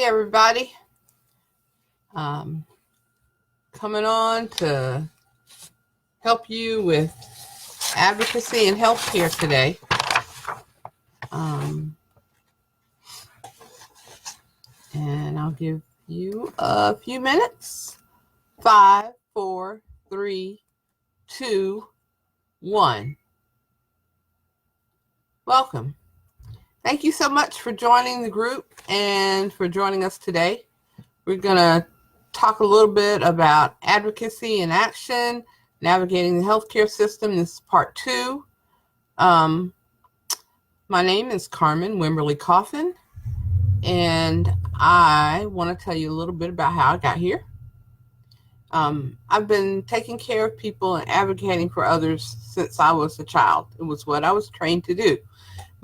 Hey everybody, um, coming on to help you with advocacy and healthcare today. And I'll give you a few minutes. 5, 4, 3, 2, 1. Welcome. Thank you so much for joining the group and for joining us today. We're going to talk a little bit about advocacy and action, navigating the healthcare system. This is part 2. My name is Carmen Wimberly Coffin, and I want to tell you a little bit about how I got here. I've been taking care of people and advocating for others since I was a child. It was what I was trained to do.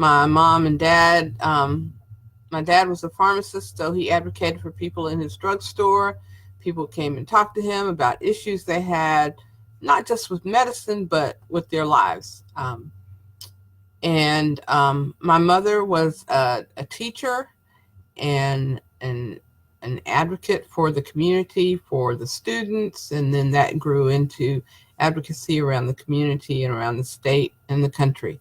My mom and dad, my dad was a pharmacist, so he advocated for people in his drugstore. People came and talked to him about issues they had, not just with medicine, but with their lives. And my mother was a teacher and an advocate for the community, for the students, and then that grew into advocacy around the community and around the state and the country.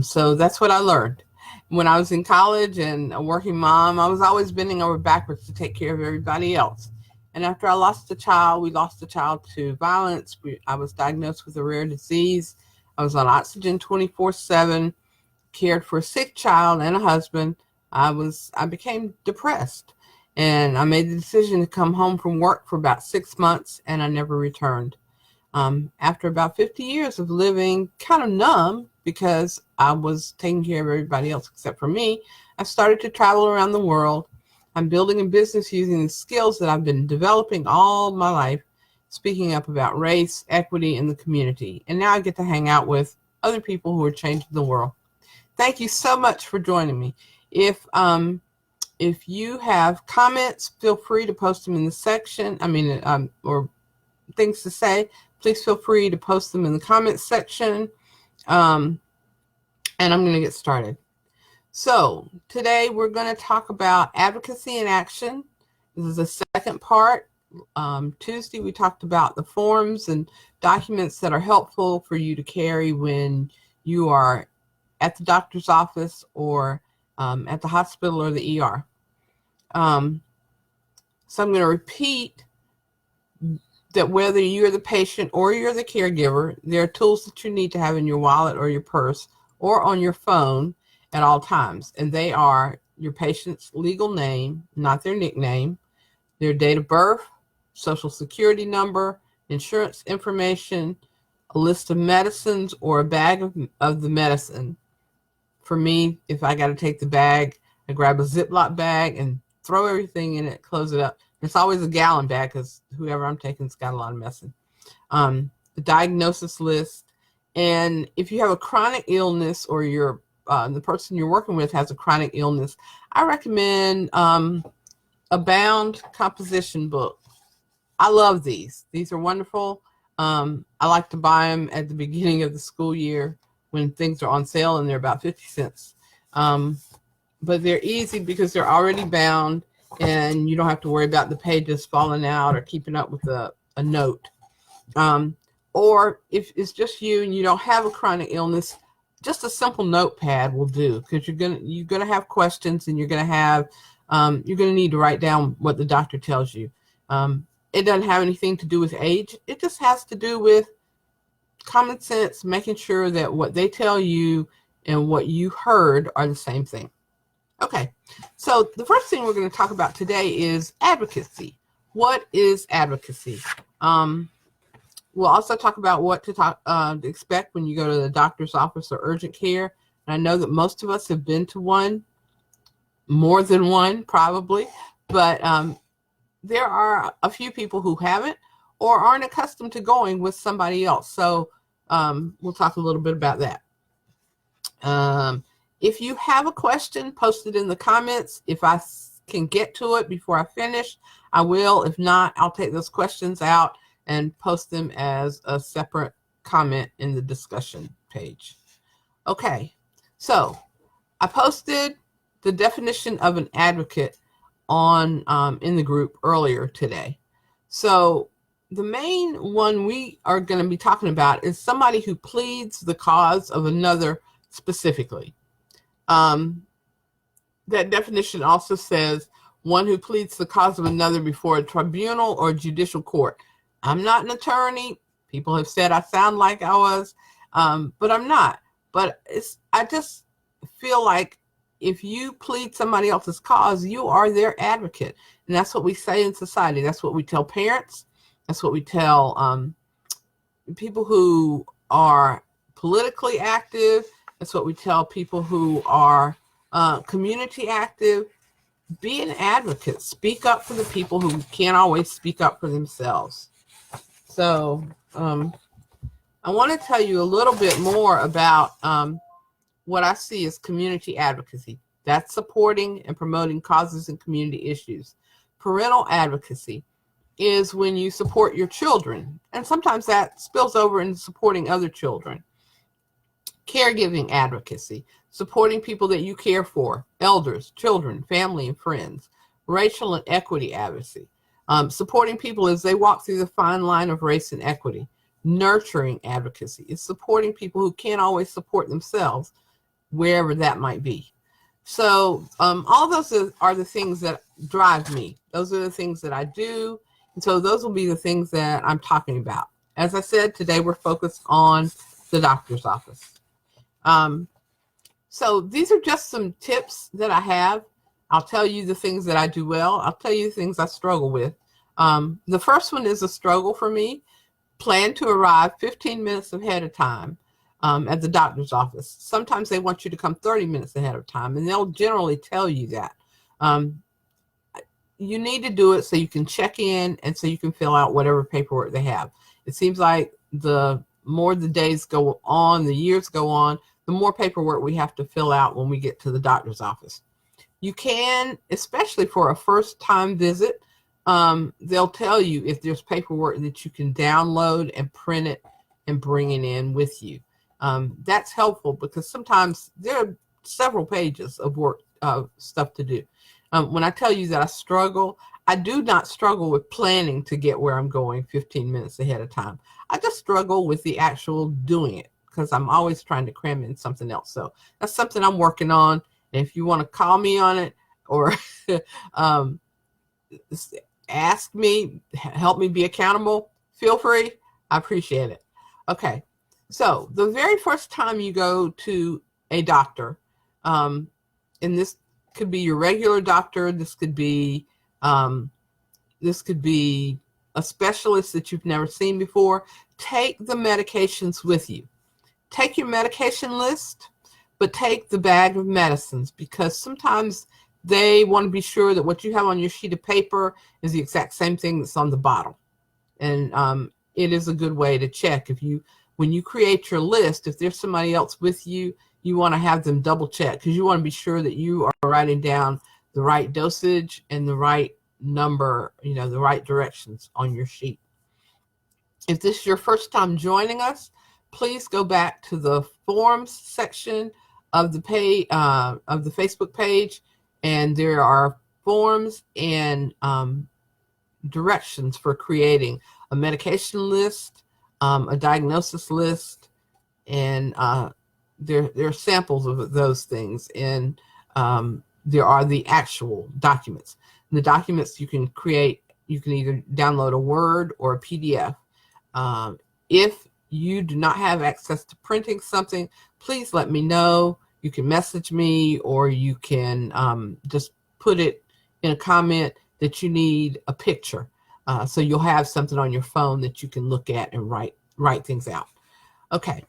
So that's what I learned. When I was in college and a working mom, I was always bending over backwards to take care of everybody else. And after I lost a child, we lost a child to violence. I was diagnosed with a rare disease. I was on oxygen 24/7, cared for a sick child and a husband. I became depressed, and I made the decision to come home from work for about 6 months, and I never returned. After about 50 years of living kind of numb because I was taking care of everybody else except for me, I started to travel around the world. I'm building a business using the skills that I've been developing all my life, speaking up about race, equity, and the community. And now I get to hang out with other people who are changing the world. Thank you so much for joining me. If you have comments, feel free to post them in the section. Or things to say, please feel free to post them in the comments section. And I'm going to get started. So today we're going to talk about advocacy and action. This is the second part. Tuesday we talked about the forms and documents that are helpful for you to carry when you are at the doctor's office or at the hospital or the ER. So I'm going to repeat that whether you're the patient or you're the caregiver, there are tools that you need to have in your wallet or your purse or on your phone at all times. And they are your patient's legal name, not their nickname, their date of birth, social security number, insurance information, a list of medicines or a bag of the medicine. For me, if I got to take the bag, I grab a Ziploc bag and throw everything in it, close it up. It's always a gallon bag because whoever I'm taking's got a lot of medicine. The diagnosis list. And if you have a chronic illness or the person you're working with has a chronic illness, I recommend a bound composition book. I love these. These are wonderful. I like to buy them at the beginning of the school year when things are on sale and they're about 50 cents. But they're easy because they're already bound and you don't have to worry about the pages falling out or keeping up with a note. Or if it's just you and you don't have a chronic illness, just a simple notepad will do, because you're gonna have questions and you're gonna need to write down what the doctor tells you. It doesn't have anything to do with age. It just has to do with common sense, making sure that what they tell you and what you heard are the same thing. Okay, so the first thing we're going to talk about today is advocacy. What is advocacy? We'll also talk about what to expect when you go to the doctor's office or urgent care. And I know that most of us have been to one, more than one probably, but there are a few people who haven't or aren't accustomed to going with somebody else. So we'll talk a little bit about that. If you have a question, post it in the comments. If I can get to it before I finish, I will. If not, I'll take those questions out and post them as a separate comment in the discussion page. Okay, so I posted the definition of an advocate on in the group earlier today. So the main one we are going to be talking about is somebody who pleads the cause of another specifically. That definition also says one who pleads the cause of another before a tribunal or judicial court. I'm not an attorney. People have said I sound like I was, but I'm not. But I just feel like if you plead somebody else's cause, you are their advocate. And that's what we say in society. That's what we tell parents. That's what we tell people who are politically active. That's what we tell people who are community active. Be an advocate. Speak up for the people who can't always speak up for themselves. So I want to tell you a little bit more about what I see as community advocacy. That's supporting and promoting causes and community issues. Parental advocacy is when you support your children, and sometimes that spills over into supporting other children. Caregiving advocacy, supporting people that you care for, elders, children, family, and friends. Racial and equity advocacy, supporting people as they walk through the fine line of race and equity. Nurturing advocacy is supporting people who can't always support themselves, wherever that might be. So all those are the things that drive me. Those are the things that I do. And so those will be the things that I'm talking about. As I said, today we're focused on the doctor's office. So these are just some tips that I have. I'll tell you the things that I do well. I'll tell you the things I struggle with. The first one is a struggle for me. Plan to arrive 15 minutes ahead of time at the doctor's office. Sometimes they want you to come 30 minutes ahead of time, and they'll generally tell you that. You need to do it so you can check in and so you can fill out whatever paperwork they have. It seems like the more the days go on, the years go on, the more paperwork we have to fill out when we get to the doctor's office. You can, especially for a first-time visit, they'll tell you if there's paperwork that you can download and print it and bring it in with you. That's helpful because sometimes there are several pages of work, stuff to do. When I tell you that I struggle, I do not struggle with planning to get where I'm going 15 minutes ahead of time. I just struggle with the actual doing it because I'm always trying to cram in something else. So that's something I'm working on. And if you want to call me on it or ask me, help me be accountable, feel free. I appreciate it. Okay. So the very first time you go to a doctor, and this could be your regular doctor, this could be a specialist that you've never seen before, take the medications with you. Take your medication list, but take the bag of medicines because sometimes they want to be sure that what you have on your sheet of paper is the exact same thing that's on the bottle. And it is a good way to check. When you create your list, if there's somebody else with you, you want to have them double check because you want to be sure that you are writing down the right dosage and the right number, the right directions on your sheet. If this is your first time joining us, please go back to the forms section of the page, of the Facebook page, and there are forms and directions for creating a medication list, a diagnosis list, and there are samples of those things, and there are the actual documents. And the documents you can create, you can either download a Word or a PDF. If you do not have access to printing something, please let me know. You can message me, or you can just put it in a comment that you need a picture. So you'll have something on your phone that you can look at and write things out. Okay.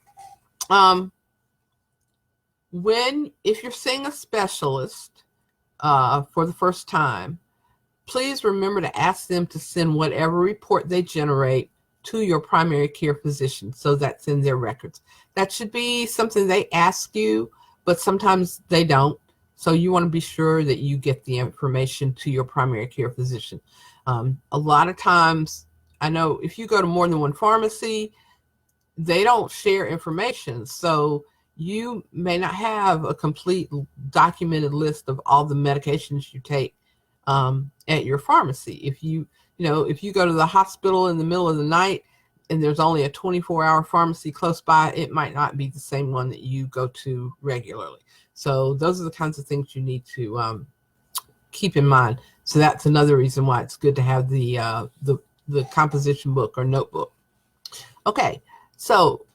If you're seeing a specialist for the first time, please remember to ask them to send whatever report they generate to your primary care physician, so that's in their records. That should be something they ask you, but sometimes they don't. So you want to be sure that you get the information to your primary care physician. A lot of times, I know if you go to more than one pharmacy, they don't share information. So you may not have a complete documented list of all the medications you take at your pharmacy. If you go to the hospital in the middle of the night and there's only a 24-hour pharmacy close by, it might not be the same one that you go to regularly. So those are the kinds of things you need to keep in mind. So that's another reason why it's good to have the composition book or notebook. Okay, so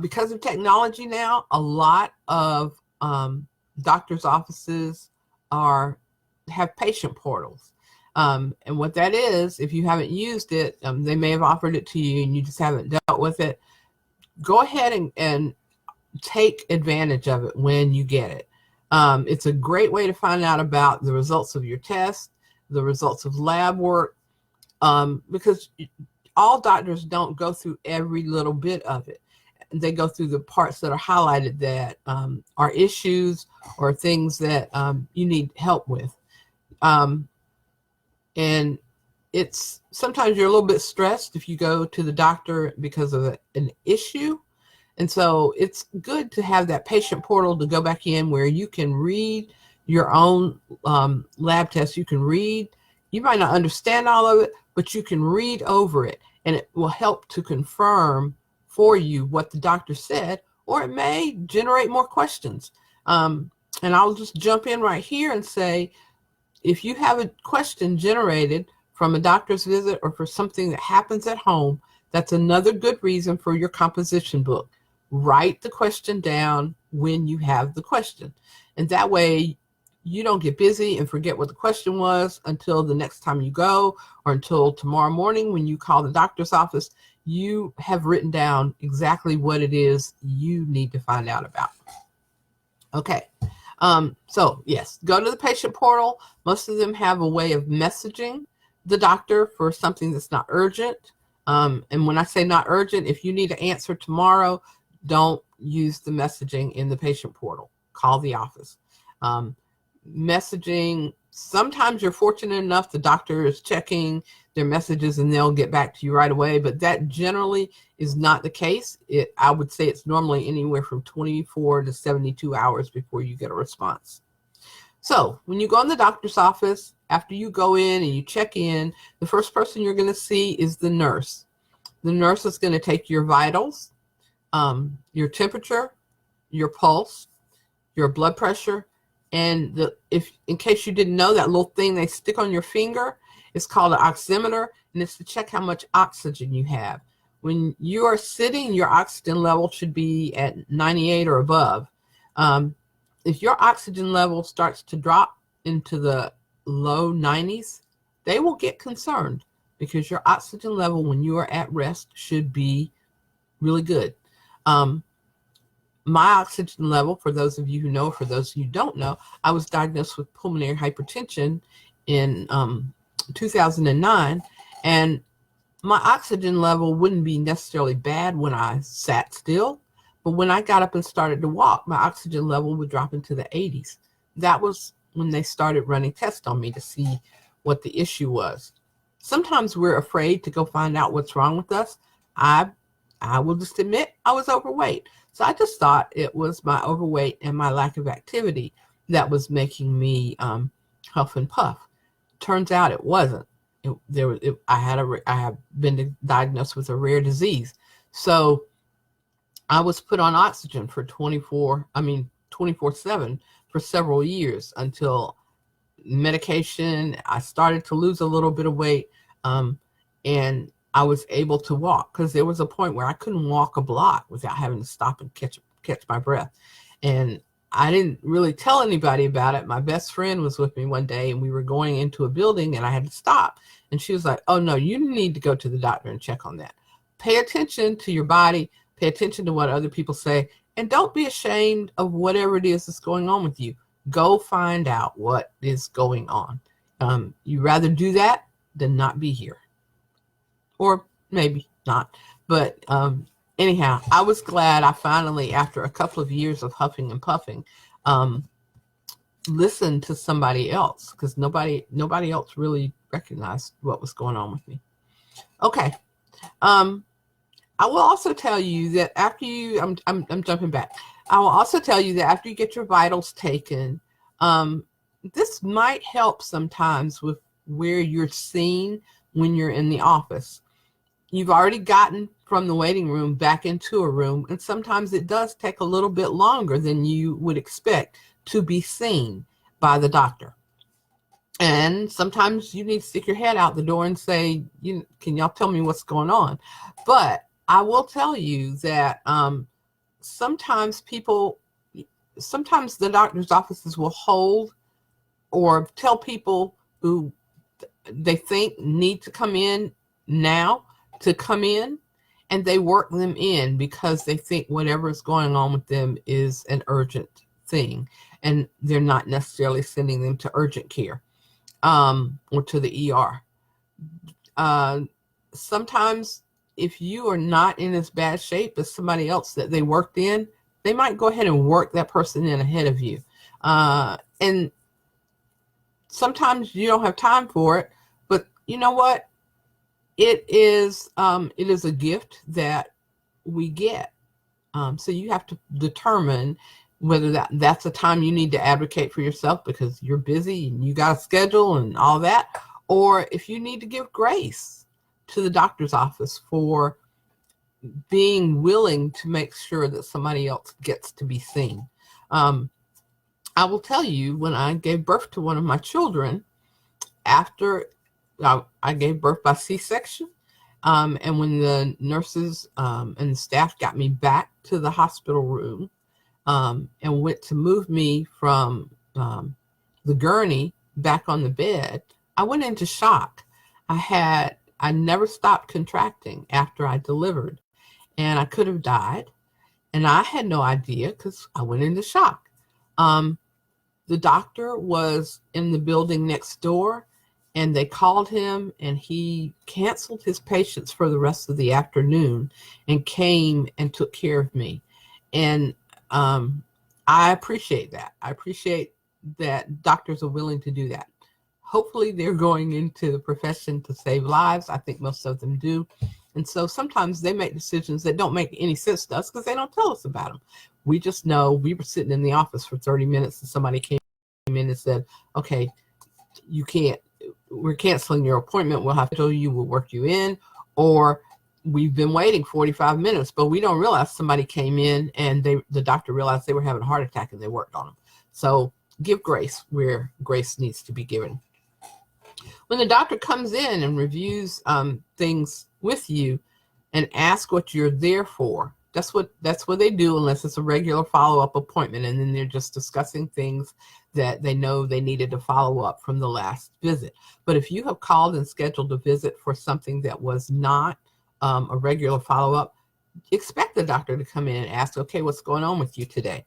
because of technology now, a lot of doctors' offices have patient portals. And what that is, if you haven't used it, they may have offered it to you and you just haven't dealt with it. Go ahead and take advantage of it when you get it. It's a great way to find out about the results of your test, the results of lab work, because all doctors don't go through every little bit of it. They go through the parts that are highlighted that are issues or things that you need help with. And it's sometimes you're a little bit stressed if you go to the doctor because of an issue. And so it's good to have that patient portal to go back in where you can read your own lab tests. You can read, you might not understand all of it, but you can read over it and it will help to confirm for you what the doctor said, or it may generate more questions. And I'll just jump in right here and say, if you have a question generated from a doctor's visit or for something that happens at home, that's another good reason for your composition book. Write the question down when you have the question. And that way you don't get busy and forget what the question was until the next time you go, or until tomorrow morning when you call the doctor's office. You have written down exactly what it is you need to find out about. Okay. So yes, go to the patient portal. Most of them have a way of messaging the doctor for something that's not urgent. And when I say not urgent, if you need an answer tomorrow, don't use the messaging in the patient portal. Call the office. Messaging, sometimes you're fortunate enough the doctor is checking their messages and they'll get back to you right away, but that generally is not the case. I would say it's normally anywhere from 24 to 72 hours before you get a response. So when you go in the doctor's office, after you go in and you check in, the first person you're going to see is the nurse. The nurse is going to take your vitals, your temperature, your pulse, your blood pressure, and if in case you didn't know, that little thing they stick on your finger is called an oximeter, and it's to check how much oxygen you have. When you are sitting, your oxygen level should be at 98 or above. If your oxygen level starts to drop into the low 90s, they will get concerned, because your oxygen level when you are at rest should be really good. My oxygen level, for those of you who know, for those of you who don't know, I was diagnosed with pulmonary hypertension in 2009, and my oxygen level wouldn't be necessarily bad when I sat still, but when I got up and started to walk, my oxygen level would drop into the 80s. That was when they started running tests on me to see what the issue was. Sometimes we're afraid to go find out what's wrong with us. I will just admit I was overweight. So I just thought it was my overweight and my lack of activity that was making me huff and puff. Turns out it wasn't. I have been diagnosed with a rare disease. So I was put on oxygen for 24/7 for several years until medication. I started to lose a little bit of weight, and I was able to walk, because there was a point where I couldn't walk a block without having to stop and catch my breath. And I didn't really tell anybody about it. My best friend was with me one day and we were going into a building and I had to stop. And she was like, "Oh no, you need to go to the doctor and check on that." Pay attention to your body, pay attention to what other people say, and don't be ashamed of whatever it is that's going on with you. Go find out what is going on. You'd rather do that than not be here. Or maybe not. But anyhow, I was glad I finally, after a couple of years of huffing and puffing, listened to somebody else, because nobody else really recognized what was going on with me. Okay. I will also tell you that after you, I'm jumping back. I will also tell you that after you get your vitals taken, this might help sometimes with where you're seen when you're in the office. You've already gotten from the waiting room back into a room, and sometimes it does take a little bit longer than you would expect to be seen by the doctor. And sometimes you need to stick your head out the door and say, can y'all tell me what's going on? But I will tell you that sometimes the doctor's offices will hold or tell people who they think need to come in now to come in, and they work them in because they think whatever is going on with them is an urgent thing, and they're not necessarily sending them to urgent care or to the ER. Sometimes if you are not in as bad shape as somebody else that they worked in, they might go ahead and work that person in ahead of you. And sometimes you don't have time for it, but you know what? It is a gift that we get. So you have to determine whether that's a time you need to advocate for yourself because you're busy and you got a schedule and all that, or if you need to give grace to the doctor's office for being willing to make sure that somebody else gets to be seen. I will tell you, when I gave birth to one of my children, after I gave birth by C-section, and when the nurses and the staff got me back to the hospital room and went to move me from the gurney back on the bed, I went into shock. I never stopped contracting after I delivered, and I could have died, and I had no idea because I went into shock. The doctor was in the building next door, and they called him, and he canceled his patients for the rest of the afternoon and came and took care of me. And I appreciate that. I appreciate that doctors are willing to do that. Hopefully they're going into the profession to save lives. I think most of them do. And so sometimes they make decisions that don't make any sense to us because they don't tell us about them. We just know we were sitting in the office for 30 minutes and somebody came in and said, okay, we're canceling your appointment. We'll have to tell you, we'll work you in, or we've been waiting 45 minutes, but we don't realize somebody came in and the doctor realized they were having a heart attack and they worked on them. So give grace where grace needs to be given. When the doctor comes in and reviews things with you and asks what you're there for, that's what they do, unless it's a regular follow-up appointment, and then they're just discussing things that they know they needed to follow up from the last visit. But if you have called and scheduled a visit for something that was not a regular follow-up, expect the doctor to come in and ask, okay, what's going on with you today?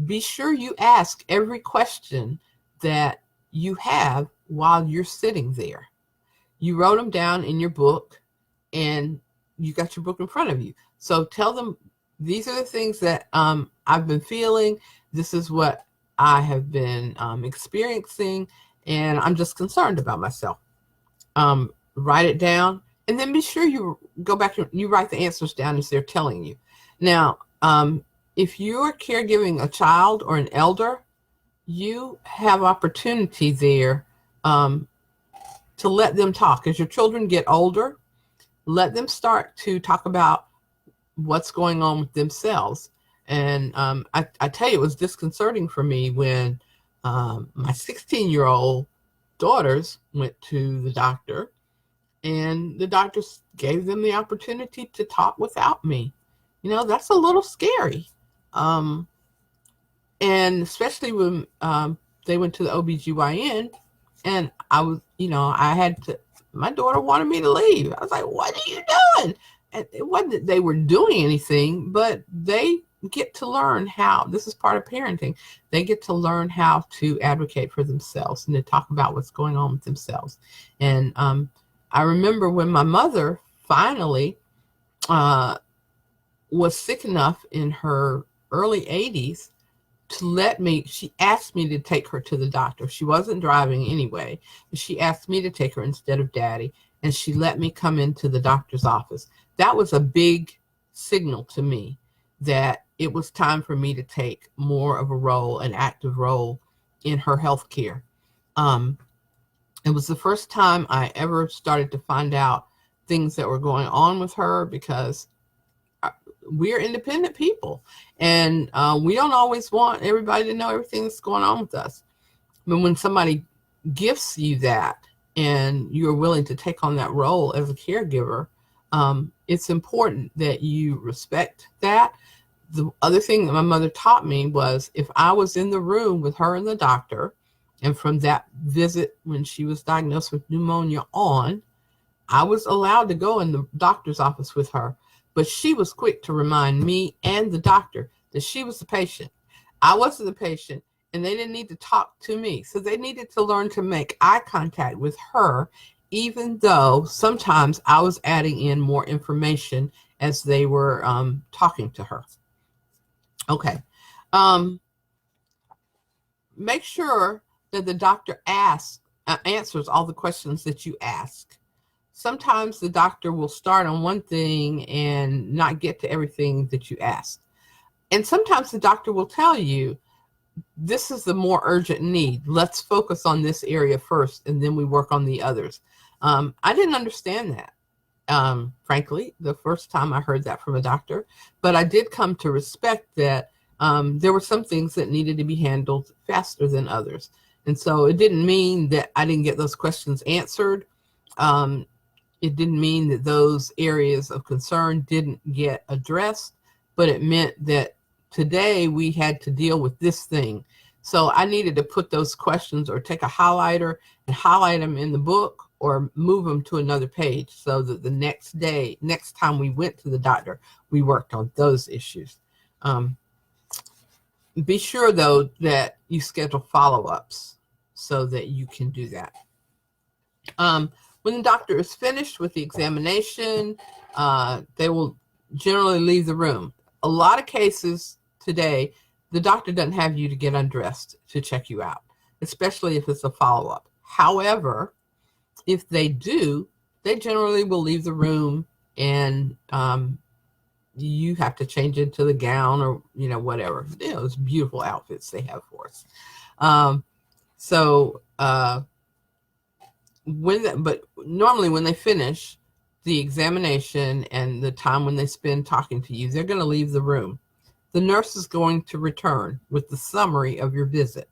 Be sure you ask every question that you have while you're sitting there. You wrote them down in your book, and you got your book in front of you. So tell them, these are the things that I've been feeling. This is what I have been experiencing, and I'm just concerned about myself. Write it down, and then be sure you go back and you write the answers down as they're telling you. Now, if you're caregiving a child or an elder, you have opportunity there to let them talk. As your children get older, let them start to talk about what's going on with themselves. And I tell you, it was disconcerting for me when my 16-year-old daughters went to the doctor, and the doctor gave them the opportunity to talk without me. That's a little scary. And especially when they went to the OBGYN, and my daughter wanted me to leave. I was like, what are you doing? And it wasn't that they were doing anything, but they get to learn how, this is part of parenting, they get to learn how to advocate for themselves and to talk about what's going on with themselves. And I remember when my mother finally was sick enough in her early 80s she asked me to take her to the doctor. She wasn't driving anyway, but she asked me to take her instead of Daddy, and she let me come into the doctor's office. That was a big signal to me that it was time for me to take more of a role, an active role in her health care. It was the first time I ever started to find out things that were going on with her, because we're independent people, and we don't always want everybody to know everything that's going on with us. But when somebody gifts you that and you're willing to take on that role as a caregiver, it's important that you respect that. The other thing that my mother taught me was, if I was in the room with her and the doctor, and from that visit when she was diagnosed with pneumonia on, I was allowed to go in the doctor's office with her. But she was quick to remind me and the doctor that she was the patient. I wasn't the patient, and they didn't need to talk to me. So they needed to learn to make eye contact with her, even though sometimes I was adding in more information as they were talking to her. Okay. Make sure that the doctor answers all the questions that you ask. Sometimes the doctor will start on one thing and not get to everything that you asked. And sometimes the doctor will tell you, this is the more urgent need. Let's focus on this area first, and then we work on the others. I didn't understand that, frankly, the first time I heard that from a doctor. But I did come to respect that there were some things that needed to be handled faster than others. And so it didn't mean that I didn't get those questions answered. It didn't mean that those areas of concern didn't get addressed, but it meant that today we had to deal with this thing. So I needed to put those questions, or take a highlighter and highlight them in the book, or move them to another page, so that the next time we went to the doctor, we worked on those issues. Be sure, though, that you schedule follow-ups so that you can do that. When the doctor is finished with the examination, they will generally leave the room. A lot of cases today, the doctor doesn't have you to get undressed to check you out, especially if it's a follow-up. However, if they do, they generally will leave the room, and you have to change into the gown, or whatever. Those beautiful outfits they have for us. But normally when they finish the examination and the time when they spend talking to you, they're going to leave the room. The nurse is going to return with the summary of your visit.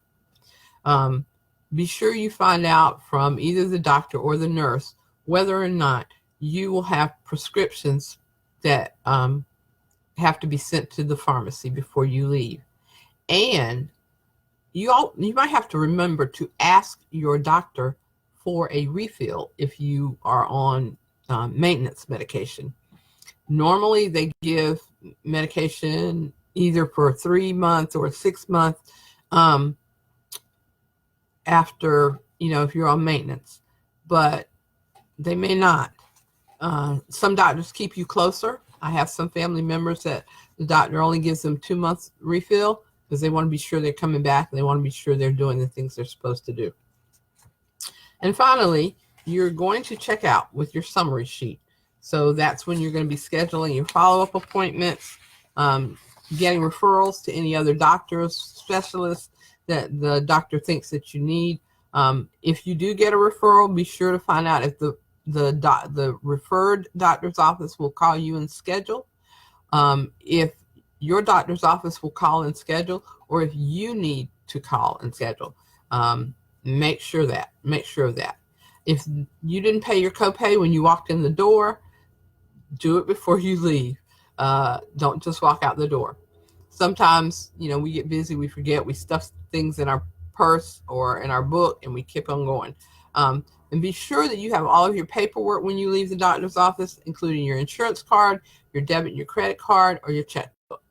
Be sure you find out from either the doctor or the nurse whether or not you will have prescriptions that have to be sent to the pharmacy before you leave. And you might have to remember to ask your doctor for a refill if you are on maintenance medication. Normally they give medication either for 3 months or 6 months after, if you're on maintenance, but they may not. Some doctors keep you closer. I have some family members that the doctor only gives them 2 months refill, because they want to be sure they're coming back, and they want to be sure they're doing the things they're supposed to do. And finally, you're going to check out with your summary sheet. So that's when you're going to be scheduling your follow-up appointments, getting referrals to any other doctors, specialists that the doctor thinks that you need. If you do get a referral, be sure to find out if the referred doctor's office will call you and schedule. If your doctor's office will call and schedule, or if you need to call and schedule. Make sure of that. If you didn't pay your copay when you walked in the door, do it before you leave. Don't just walk out the door. Sometimes, we get busy, we forget, we stuff things in our purse or in our book, and we keep on going. And be sure that you have all of your paperwork when you leave the doctor's office, including your insurance card, your debit and your credit card, or your checkbook.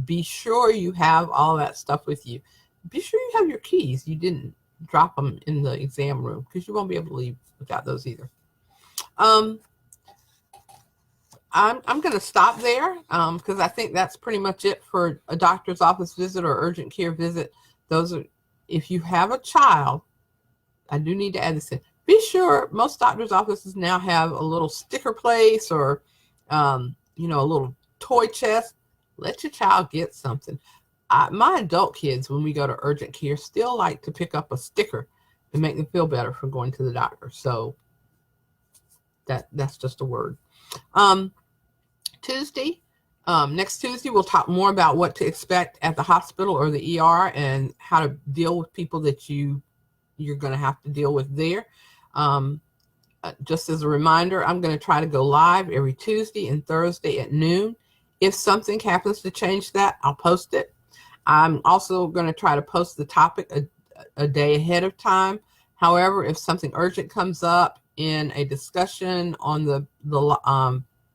Be sure you have all that stuff with you. Be sure you have your keys. You didn't drop them in the exam room, because you won't be able to leave without those either. I'm going to stop there because I think that's pretty much it for a doctor's office visit or urgent care visit. Those are, if you have a child, I do need to add this in. Be sure most doctor's offices now have a little sticker place, or a little toy chest. Let your child get something. my adult kids, when we go to urgent care, still like to pick up a sticker to make them feel better for going to the doctor. So that's just a word. Tuesday, next Tuesday, we'll talk more about what to expect at the hospital or the ER and how to deal with people that you're going to have to deal with there. Just as a reminder, I'm going to try to go live every Tuesday and Thursday at noon. If something happens to change that, I'll post it. I'm also going to try to post the topic a day ahead of time. However, if something urgent comes up in a discussion on the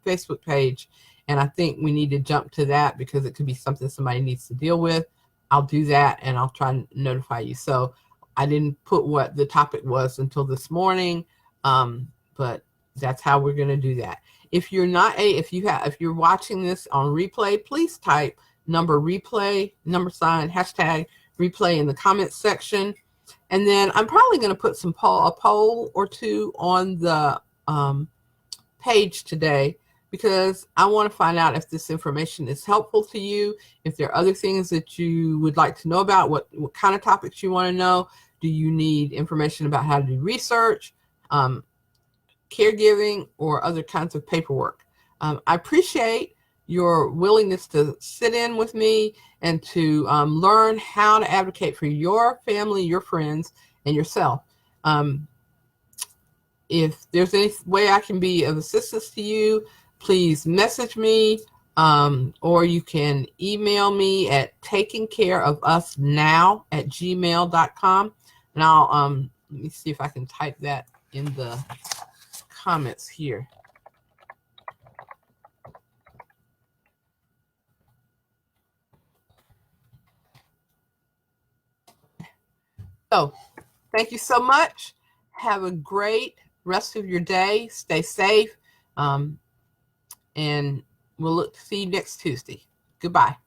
Facebook page, and I think we need to jump to that because it could be something somebody needs to deal with, I'll do that and I'll try and notify you. So I didn't put what the topic was until this morning, but that's how we're going to do that. If you're watching this on replay, please type replay, hashtag replay in the comments section. And then I'm probably going to put a poll or two on the page today, because I want to find out if this information is helpful to you, if there are other things that you would like to know about, what kind of topics you want to know. Do you need information about how to do research, caregiving, or other kinds of paperwork? I appreciate your willingness to sit in with me and to learn how to advocate for your family, your friends, and yourself. If there's any way I can be of assistance to you, please message me, or you can email me at takingcareofusnow@gmail.com. And I'll let me see if I can type that in the comments here. So thank you so much. Have a great rest of your day. Stay safe. And we'll see you next Tuesday. Goodbye.